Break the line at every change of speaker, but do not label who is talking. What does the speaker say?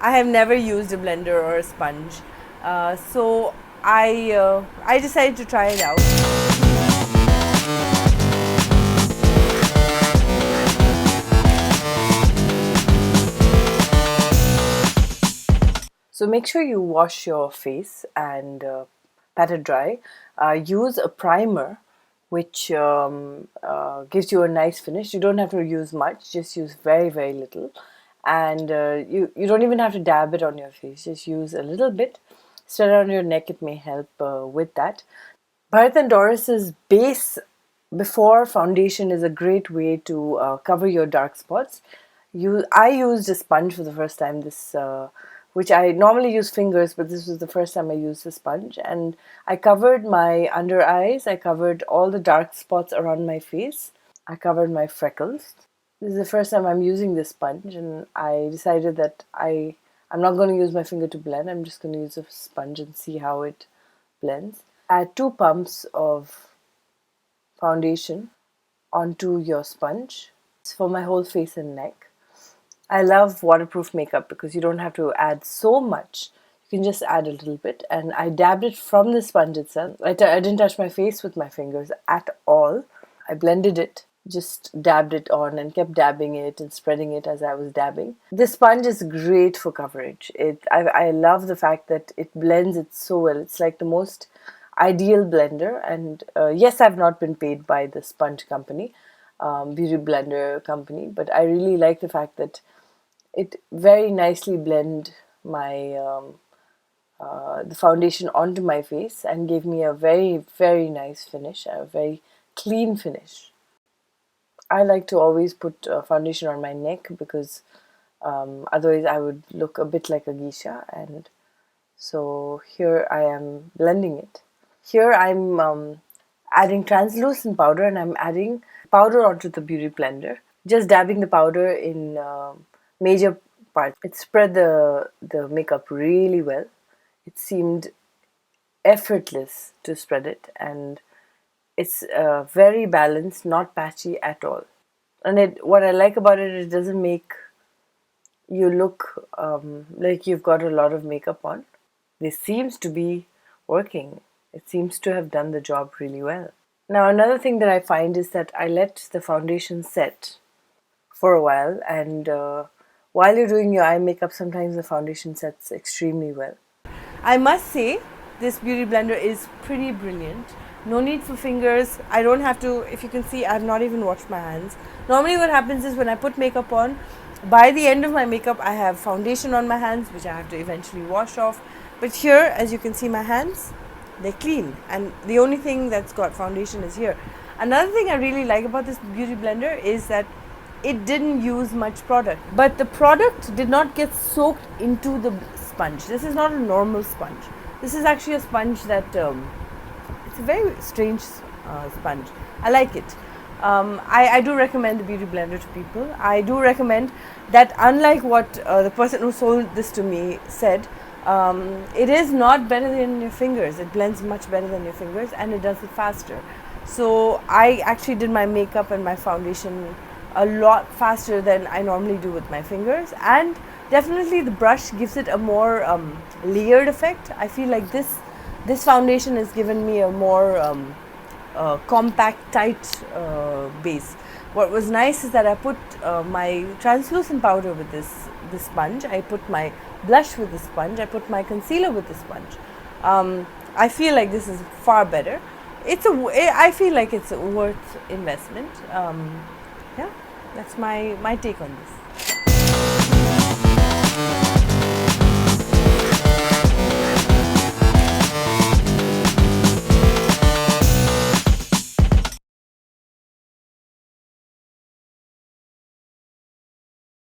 I have never used a blender or a sponge, so I decided to try it out. So make sure you wash your face and pat it dry. Use a primer which gives you a nice finish. You don't have to use much, just use very, very little. And you don't even have to dab it on your face, just use a little bit. Spread it on your neck, it may help with that. Bharat and Doris's base before foundation is a great way to cover your dark spots. I used a sponge for the first time, which I normally use fingers, but this was the first time I used a sponge. And I covered my under eyes, I covered all the dark spots around my face, I covered my freckles. This is the first time I'm using this sponge, and I decided that I'm not going to use my finger to blend, I'm just going to use a sponge and see how it blends. Add 2 pumps of foundation onto your sponge. It's for my whole face and neck. I love waterproof makeup because you don't have to add so much. You can just add a little bit. And I dabbed it from the sponge itself. I didn't touch my face with my fingers at all. I blended it, just dabbed it on and kept dabbing it and spreading it as I was dabbing. This sponge is great for coverage. I love the fact that it blends it so well. It's like the most ideal blender. And yes, I've not been paid by the sponge company, beauty blender company, but I really like the fact that it very nicely blend my the foundation onto my face and gave me a very, very nice finish, a very clean finish. I like to always put foundation on my neck because otherwise I would look a bit like a geisha, and so here I am blending it. Here I'm adding translucent powder, and I'm adding powder onto the beauty blender. Just dabbing the powder in major parts. It spread the makeup really well. It seemed effortless to spread it, and it's very balanced, not patchy at all. And what I like about it, it doesn't make you look like you've got a lot of makeup on. This seems to be working. It seems to have done the job really well. Now, another thing that I find is that I let the foundation set for a while, and while you're doing your eye makeup, sometimes the foundation sets extremely well. I must say, this beauty blender is pretty brilliant. No need for fingers. I don't have to, if you can see, I've not even washed my hands. Normally what happens is when I put makeup on, by the end of my makeup, I have foundation on my hands, which I have to eventually wash off. But here, as you can see, my hands, they're clean. And the only thing that's got foundation is here. Another thing I really like about this beauty blender is that it didn't use much product. But the product did not get soaked into the sponge. This is not a normal sponge. This is actually a sponge that, it's a very strange sponge. I like it. I do recommend the beauty blender to people. I do recommend that, unlike what the person who sold this to me said, it is not better than your fingers. It blends much better than your fingers, and it does it faster. So I actually did my makeup and my foundation a lot faster than I normally do with my fingers, and definitely the brush gives it a more layered effect. I feel like this foundation has given me a more compact, tight base. What was nice is that I put my translucent powder with this sponge. I put my blush with the sponge. I put my concealer with the sponge. I feel like this is far better. I feel like it's a worth investment. Yeah, that's my take on this.